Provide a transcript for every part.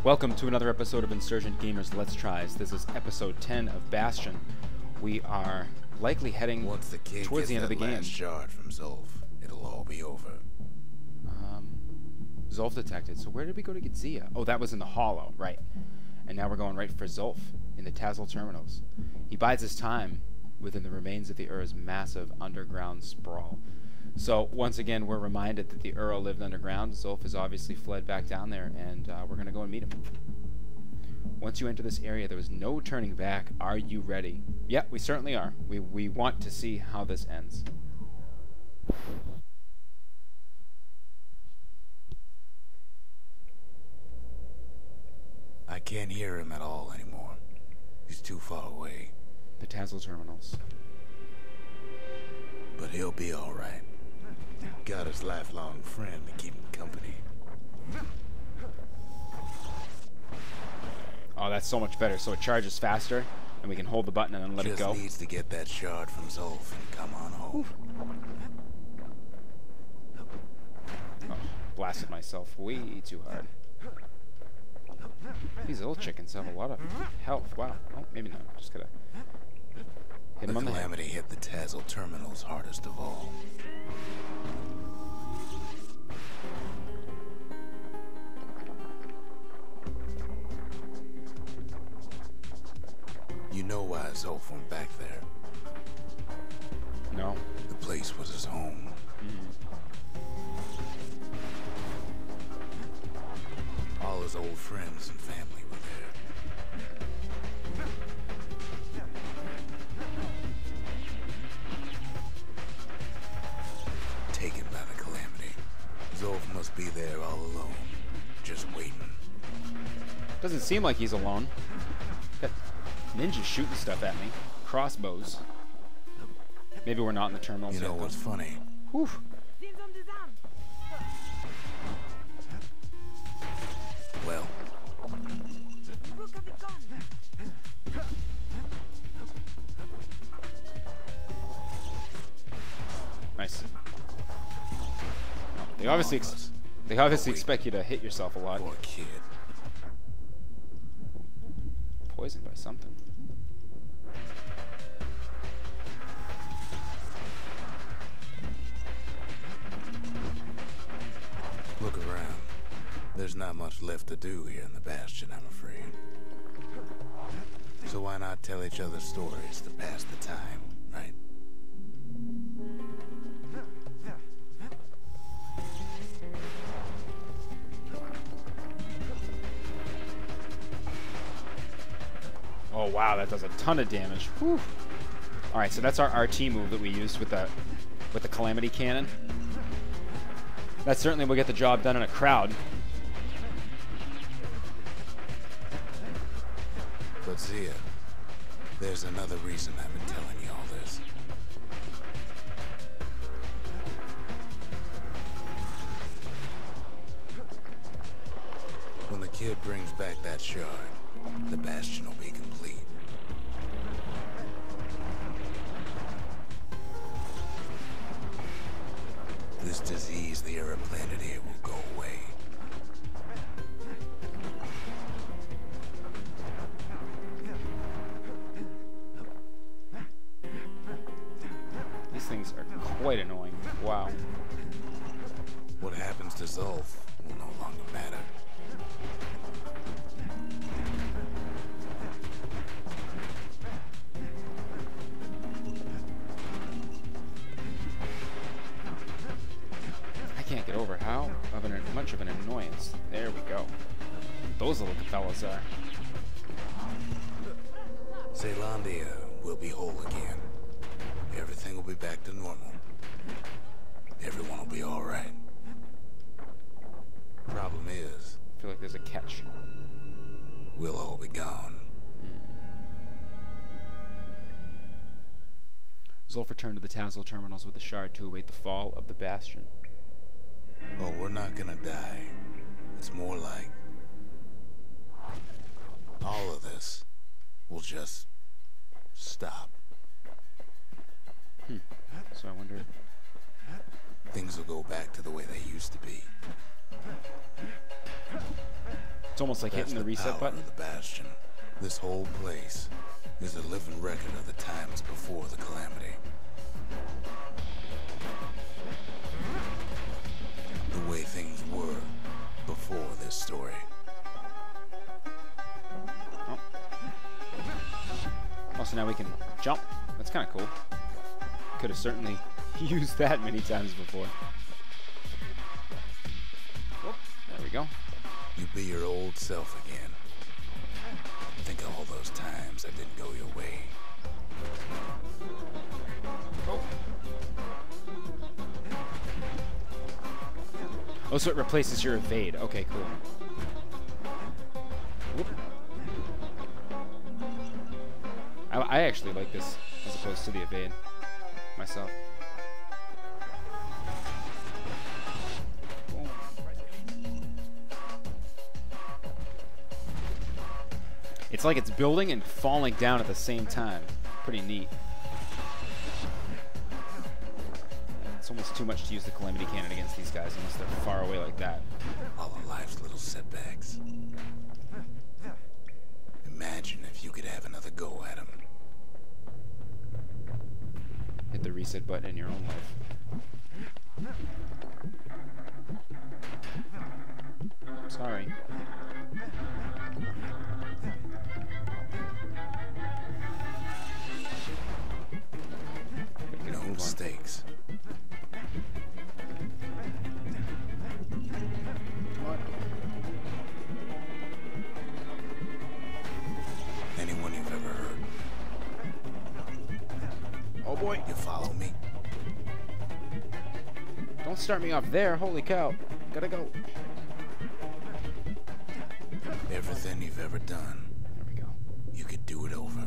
Welcome to another episode of Insurgent Gamers Let's Tries. This is episode 10 of Bastion. We are likely heading towards the end of the game. Last shard from Zolf, it'll all be over. Zolf detected. So where did we go to get Zia? Oh, that was in the Hollow, right. And now we're going right for Zolf in the Tazzle terminals. He bides his time within the remains of the Ur's massive underground sprawl. So once again, we're reminded that the Ur lived underground. Zolf has obviously fled back down there, and we're going to go and meet him. Once you enter this area, there is no turning back. Are you ready? Yeah, we certainly are. We want to see how this ends. I can't hear him at all anymore. He's too far away. The Tazzle terminals. But he'll be all right. Got his lifelong friend to keep him company. Oh, that's so much better. So it charges faster, and we can hold the button and then let it go. Just needs to get that shard from Zolf and come on home. Oh, blasted myself way too hard. These little chickens have a lot of health. Wow. Oh, maybe not. Just gotta hit him on the head. Calamity hit the Tazzle terminals hardest of all. You know why Zolf went back there? No. The place was his home. All his old friends and family were there. Taken by the Calamity. Zolf must be there all alone, just waiting. Doesn't seem like he's alone. Got ninjas shooting stuff at me. Crossbows. Maybe we're not in the terminals yet. You know what's funny? Whew. Well. Nice. They obviously expect you to hit yourself a lot. Poor kid. Poisoned by something. Look around. There's not much left to do here in the Bastion, I'm afraid. So why not tell each other stories to pass the time, right? Oh wow, that does a ton of damage. Whew. All right, so that's our RT move that we used with the Calamity Cannon. That certainly will get the job done in a crowd. But Zia, there's another reason I've been telling you all this. When the kid brings back that shard, the Bastion will be complete. This disease the Era planted here will go away. These things are quite annoying. Wow. What happens to Zolf will no longer matter. Can't get over how much of an annoyance. There we go. Those little fellas are. Zealandia will be whole again. Everything will be back to normal. Everyone will be all right. Problem is, I feel like there's a catch. We'll all be gone. Zolf returned to the Tazzle terminals with the shard to await the fall of the Bastion. Oh, we're not gonna die. It's more like all of this will just stop. So I wonder... Things will go back to the way they used to be. It's almost like That's hitting the reset power button. of the Bastion. This whole place is a living record of the times before the Calamity. The way things were before this story. Oh, so now we can jump. That's kind of cool. Could have certainly used that many times before. Oh, there we go. You be your old self again. Think of all those times that didn't go your way. Oh. Oh, so it replaces your evade. Okay, cool. Whoop. I actually like this as opposed to the evade myself. It's like it's building and falling down at the same time. Pretty neat. It's almost too much to use the Calamity Cannon against these guys unless they're far away like that. All of life's little setbacks. Imagine if you could have another go at them. Hit the reset button in your own life. Sorry. No mistakes. Anyone you've ever heard? Oh boy. You follow me? Don't start me off there. Holy cow. Gotta go. Everything you've ever done, There we go. you could do it over.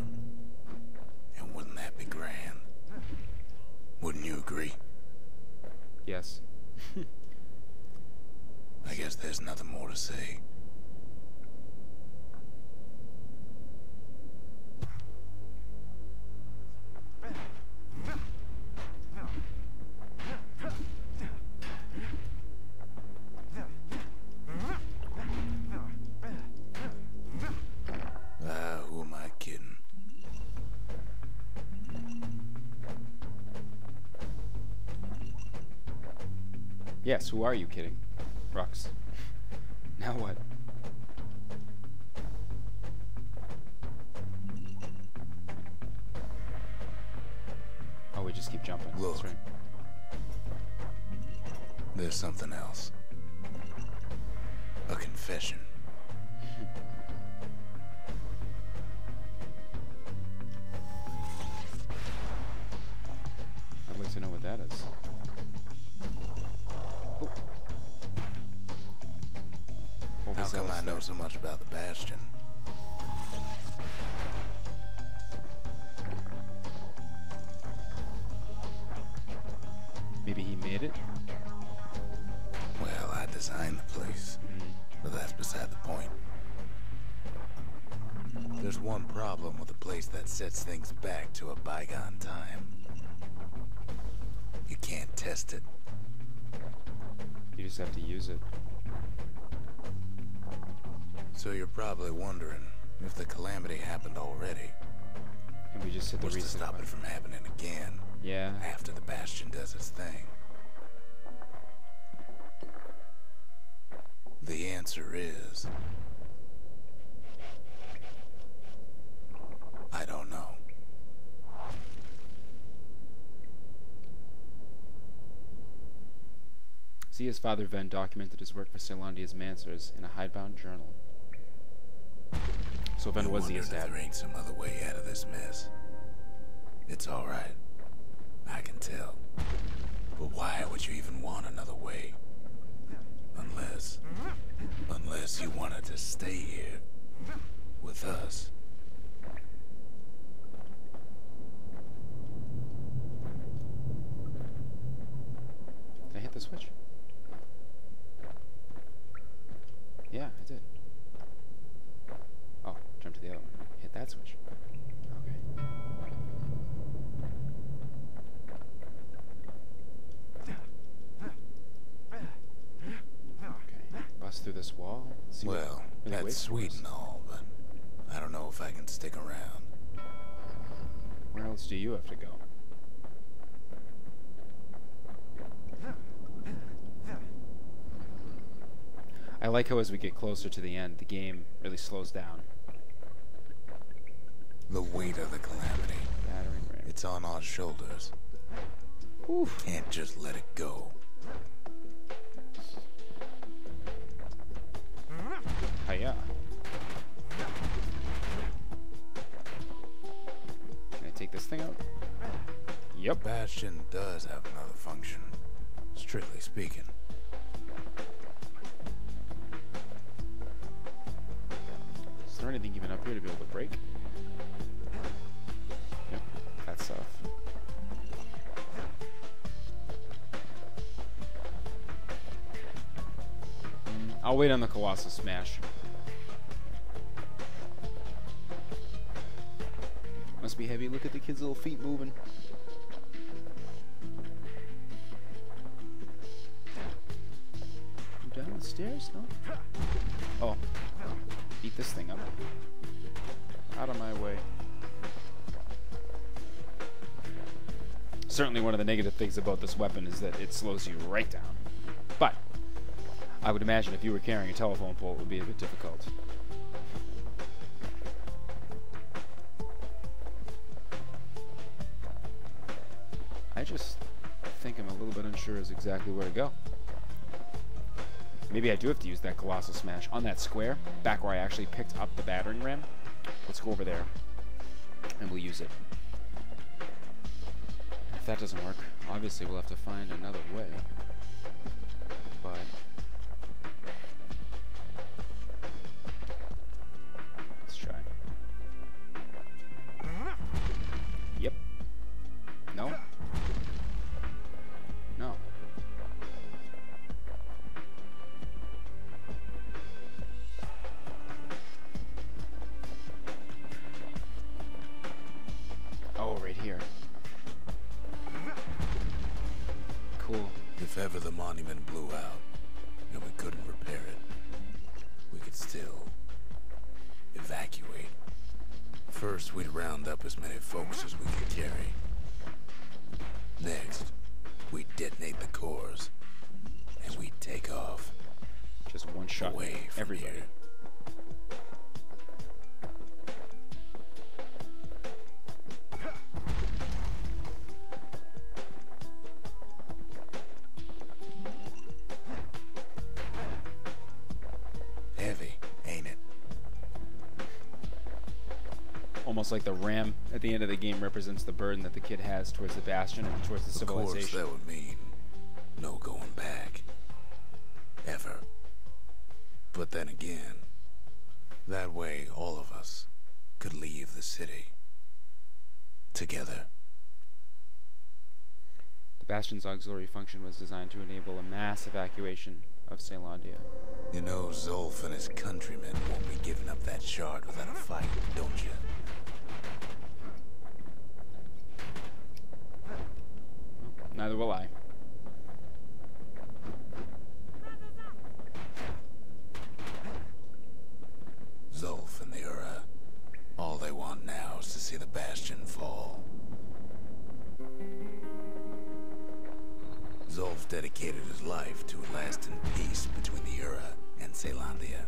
And wouldn't that be grand? Wouldn't you agree? Yes. I guess there's nothing more to say. Who am I kidding? Yes, who are you kidding? Rux. Now what? Oh, we just keep jumping. Look. That's right. There's something else. A confession. I'd like to know what that is. Oh. How come I know so much about the Bastion? Maybe he made it? Well, I designed the place, but that's beside the point. There's one problem with a place that sets things back to a bygone time. You can't test it. You just have to use it. So you're probably wondering if the Calamity happened already. And we just hit the What's to reset stop button. it from happening again Yeah. after the Bastion does its thing? The answer is... I don't know. Zia's father Ven documented his work for Celandia's Mancers in a hidebound journal. So Ven You was wondered Zia's if dad. there ain't some other way out of this mess. It's all right. I can tell. But why would you even want another way? Unless you wanted to stay here with us. Did I hit the switch? Yeah, I did. Oh, jump to the other one. Hit that switch. Okay. Okay. Bust through this wall. See what- Well, Really wait That's for sweet us. and all, but I don't know if I can stick around. Where else do you have to go? I like how as we get closer to the end, the game really slows down. The weight of the calamity. Battering ram. It's on our shoulders. Oof. Can't just let it go. Hiya. Can I take this thing out? Yep. Bastion does have another function, strictly speaking. Is there anything even up here to be able to break? Yep, that stuff. I'll wait on the Colossal Smash. Must be heavy. Look at the kid's little feet moving. Go down the stairs? No? Oh. Beat this thing up. Out of my way. Certainly one of the negative things about this weapon is that it slows you right down. But I would imagine if you were carrying a telephone pole, it would be a bit difficult. I just think I'm a little bit unsure as exactly where to go. Maybe I do have to use that Colossal Smash on that square, back where I actually picked up the battering ram. Let's go over there, and we'll use it. If that doesn't work, obviously we'll have to find another way. But let's try. Yep. No? No. Oh, right here. Cool. If ever the monument blew out and we couldn't repair it, we could still evacuate. First, we'd round up as many folks as we could carry. Next, we'd detonate the cores, and we'd take off Just one shot away from everybody. here. Heavy, ain't it? Almost like the ram at the end of the game represents the burden that the kid has towards the Bastion and towards the Of course, civilization. that would mean no going back. Ever. But then again, that way all of us could leave the city. Together. The Bastion's auxiliary function was designed to enable a mass evacuation of Caelondia. You know Zolf and his countrymen won't be giving up that shard without a fight, don't you? Neither will I. Zolf and the Ura, all they want now is to see the Bastion fall. Zolf dedicated his life to a lasting peace between the Ura and Caelondia.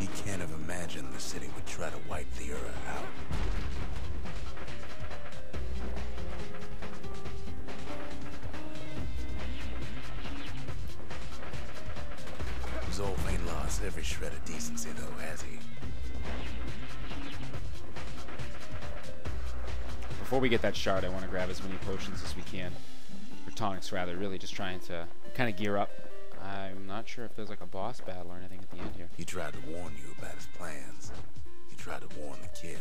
He can't have imagined the city would try to wipe the Ura out. Zolf ain't lost every shred of decency, though, has he? Before we get that shard, I want to grab as many potions as we can. Or tonics, rather. Really just trying to kind of gear up. I'm not sure if there's like a boss battle or anything at the end here. He tried to warn you about his plans. He tried to warn the kid.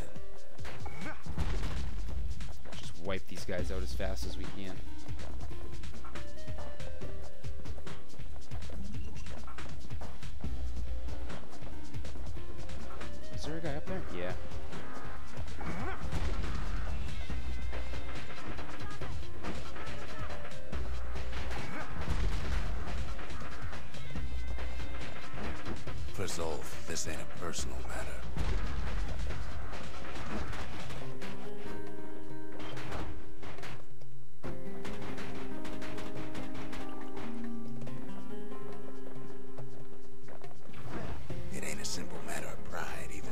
Just wipe these guys out as fast as we can. Is there a guy up there? Yeah. this ain't a personal matter. It ain't a simple matter of pride either.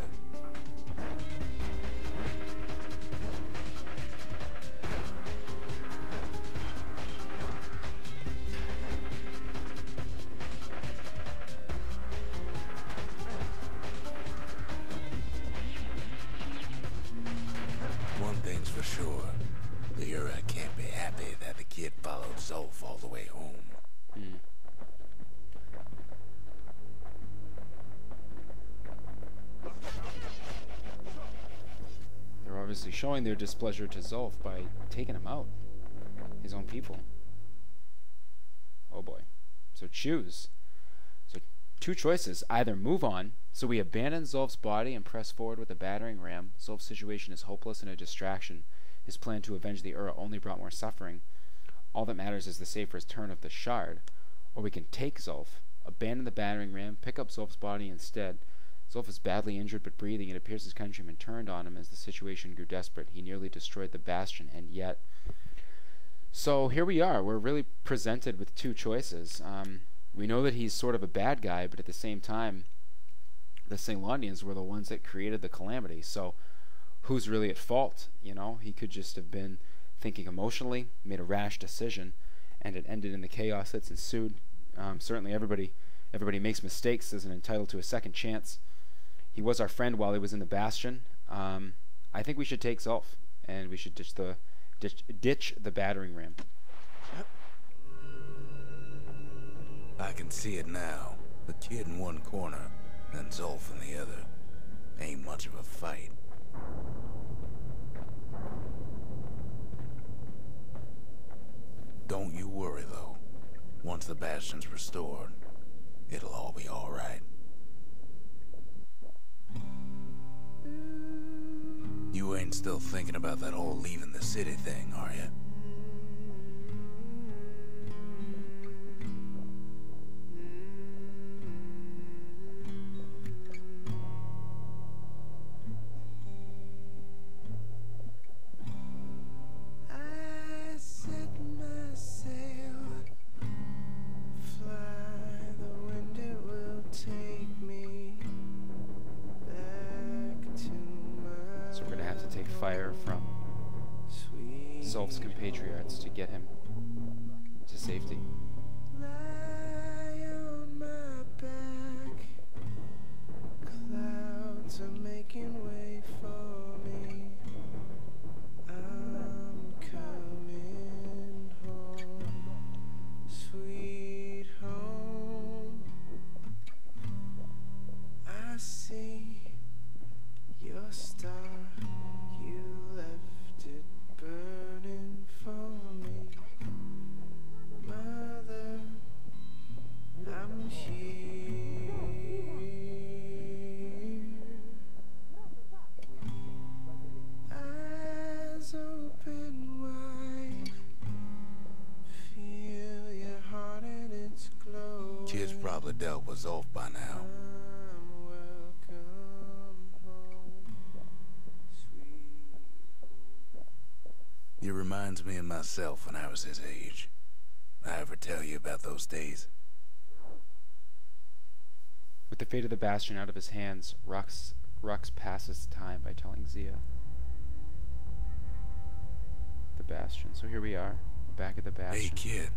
One thing's for sure, the Ura can't be happy that the kid followed Zolf all the way home. They're obviously showing their displeasure to Zolf by taking him out. His own people. Oh boy. So choose. So two choices. Either move on, so we abandon Zolf's body and press forward with a battering ram. Zolf's situation is hopeless and a distraction. His plan to avenge the Ura only brought more suffering. All that matters is the safe return of the shard. Or we can take Zolf, abandon the battering ram, pick up Zolf's body instead. Zolf is badly injured but breathing. It appears his countrymen turned on him as the situation grew desperate. He nearly destroyed the Bastion, and yet... So here we are. We're really presented with two choices. We know that he's sort of a bad guy, but at the same time, the Ceylonians were the ones that created the calamity. So who's really at fault? You know, he could just have been thinking emotionally, made a rash decision, and it ended in the chaos that's ensued. Certainly everybody makes mistakes, isn't entitled to a second chance. He was our friend while he was in the Bastion. I think we should take Zolf, and we should ditch the battering ram. I can see it now. The kid in one corner, and Zolf in the other. Ain't much of a fight. Don't you worry, though. Once the Bastion's restored, it'll all be alright. You ain't still thinking about that whole leaving the city thing, are you? Fire from Zolf's compatriots to get him to safety. Lie on my back. Clouds are making way for me. I'm coming home, sweet home. I see your star. You left it burning for me, Mother. I'm here. Eyes open wide, feel your heart and its glow. Kid's probably dealt with Zolf by now. It reminds me of myself when I was his age. I ever tell you about those days? With the fate of the Bastion out of his hands, Rux passes time by telling Zia. The Bastion. So here we are, back at the Bastion. Hey, kid.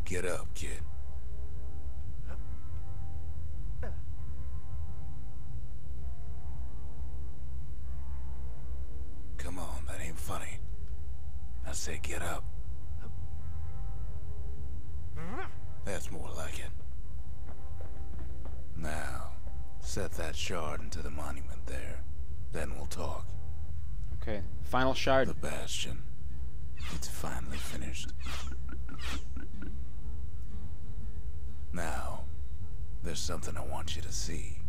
Get up, kid. Come on, that ain't funny. I say get up. That's more like it. Now, set that shard into the monument there. Then we'll talk. Okay, final shard. The Bastion. It's finally finished. Now, there's something I want you to see.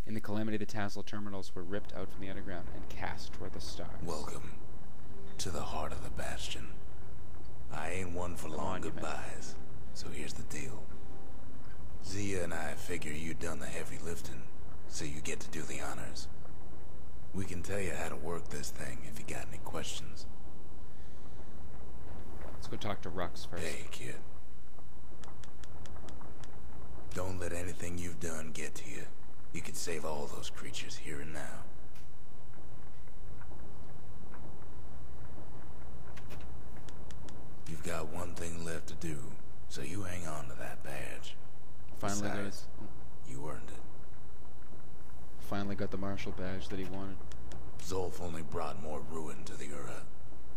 In the calamity, the Tassel terminals were ripped out from the underground and cast toward the stars. Welcome to the heart of the Bastion. I ain't one for long Monument. goodbyes, so here's the deal. Zia and I figure you done the heavy lifting, so you get to do the honors. We can tell you how to work this thing if you got any questions. Let's go talk to Rux first. Hey, kid. Don't let anything you've done get to you. You can save all those creatures here and now. You've got one thing left to do, so you hang on to that badge. Finally got Besides, you earned it. finally got the marshal badge that he wanted. Zolf only brought more ruin to the Ura.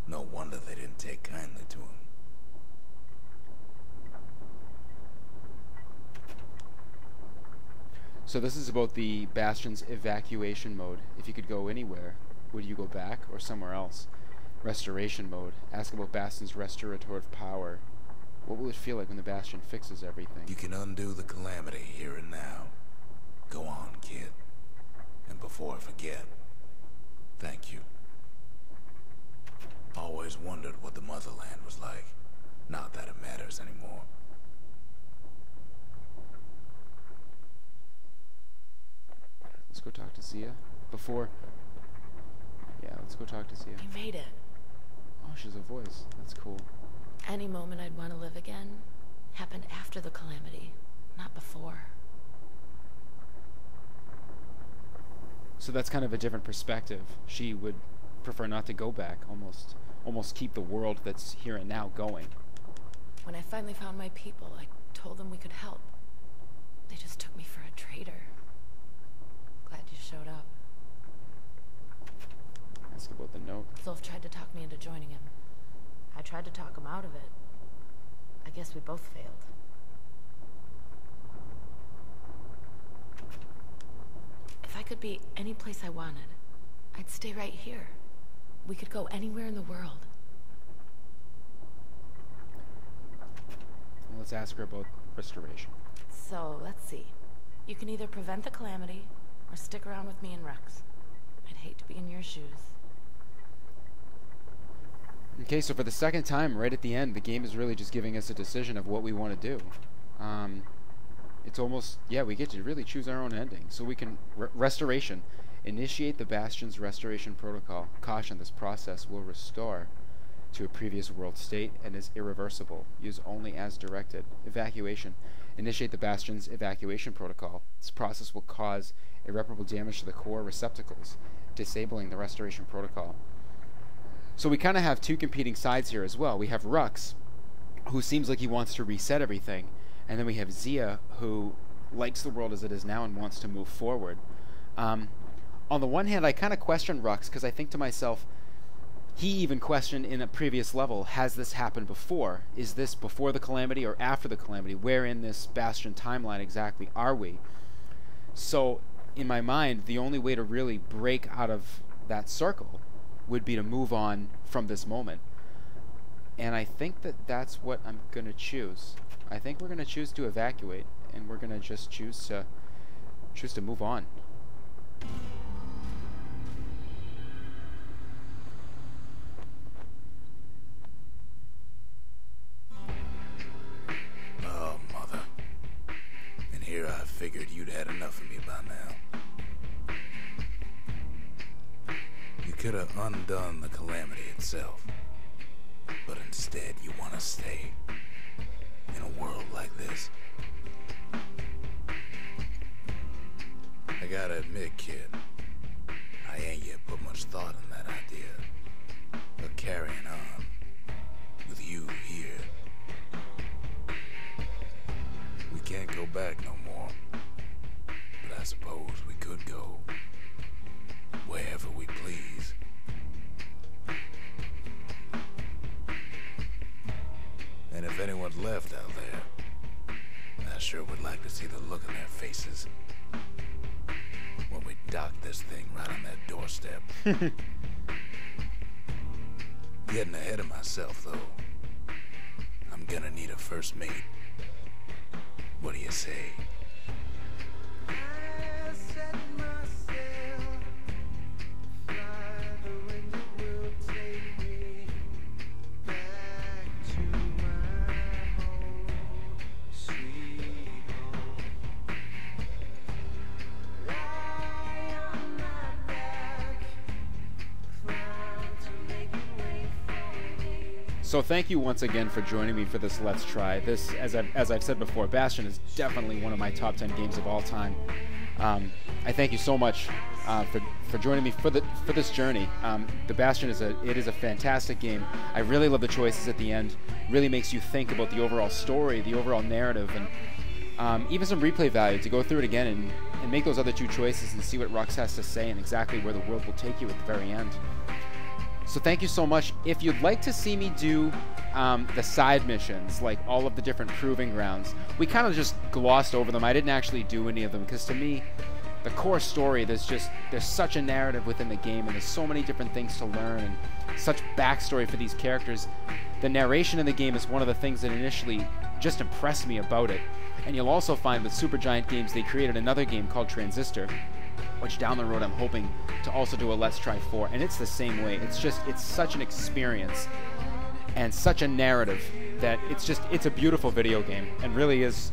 No wonder they didn't take kindly to him. So this is about the Bastion's evacuation mode. If you could go anywhere, would you go back or somewhere else? Restoration mode. Ask about Bastion's restorative power. What will it feel like when the Bastion fixes everything? You can undo the calamity here and now. Go on, kid. And before I forget, thank you. Always wondered what the motherland was like. Not that it matters anymore. Let's go talk to Zia. Before... Yeah, let's go talk to Zia. You made it. Oh, she's a voice. That's cool. Any moment I'd want to live again happened after the calamity, not before. So that's kind of a different perspective. She would prefer not to go back, almost keep the world that's here and now going. When I finally found my people, I told them we could help. They just took me for a traitor. Glad you showed up. Ask about the note. Zolf tried to talk me into joining him. I tried to talk him out of it. I guess we both failed. If I could be any place I wanted, I'd stay right here. We could go anywhere in the world. Well, let's ask her about restoration. So, let's see. You can either prevent the calamity, or stick around with me and Rux. I'd hate to be in your shoes. Okay, so for the second time, right at the end, the game is really just giving us a decision of what we want to do. It's almost, yeah, we get to really choose our own ending. So we can, restoration. Initiate the Bastion's restoration protocol. Caution, this process will restore to a previous world state and is irreversible. Use only as directed. Evacuation. Initiate the Bastion's evacuation protocol. This process will cause irreparable damage to the core receptacles, disabling the restoration protocol. So we kind of have two competing sides here as well. We have Rux, who seems like he wants to reset everything, and then we have Zia, who likes the world as it is now and wants to move forward. On the one hand, I kind of question Rux, because I think to myself, he even questioned in a previous level, has this happened before? Is this before the calamity or after the calamity? Where in this Bastion timeline exactly are we? So, in my mind, the only way to really break out of that circle would be to move on from this moment. And I think that that's what I'm going to choose. I think we're going to choose to evacuate, and we're going to just choose to move on. Oh, mother. And here I figured you'd had enough of me by now. You could have undone the calamity itself. But instead, you want to stay in a world like this. I gotta admit, kid, I ain't yet put much thought in that idea of carrying on with you here. We can't go back no more, but I suppose we could go wherever we please. And if anyone's left out there, I sure would like to see the look on their faces when we dock this thing right on their doorstep. Getting ahead of myself, though. I'm gonna need a first mate. What do you say? I set myself, fly the wind will take me. So thank you once again for joining me for this Let's Try. This, as I've said before, Bastion is definitely one of my top 10 games of all time. I thank you so much for joining me for this journey. The Bastion is a fantastic game. I really love the choices at the end. Really makes you think about the overall story, the overall narrative, and even some replay value to go through it again and make those other two choices and see what Rux has to say and exactly where the world will take you at the very end. So thank you so much. If you'd like to see me do the side missions, like all of the different proving grounds, we kind of just glossed over them. I didn't actually do any of them because to me, the core story, there's such a narrative within the game and there's so many different things to learn and such backstory for these characters. The narration in the game is one of the things that initially just impressed me about it. And you'll also find with Supergiant Games, they created another game called Transistor, which down the road I'm hoping to also do a Let's Try for, and it's the same way. It's such an experience and such a narrative that it's a beautiful video game and really is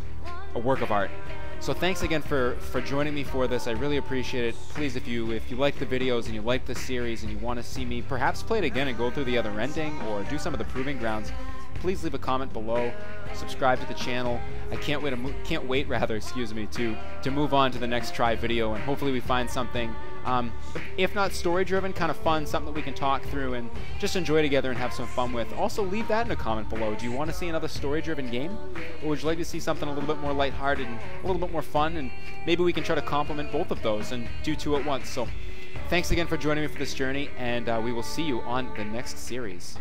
a work of art. So thanks again for joining me for this. I really appreciate it. Please, if you like the videos and you like the series and you want to see me perhaps play it again and go through the other ending or do some of the proving grounds, please leave a comment below. Subscribe to the channel. I can't wait to move on to the next try video, and hopefully we find something, if not story-driven, kind of fun, something that we can talk through and just enjoy together and have some fun with. Also, leave that in a comment below. Do you want to see another story-driven game, or would you like to see something a little bit more lighthearted and a little bit more fun? And maybe we can try to complement both of those and do two at once. So, thanks again for joining me for this journey, and we will see you on the next series.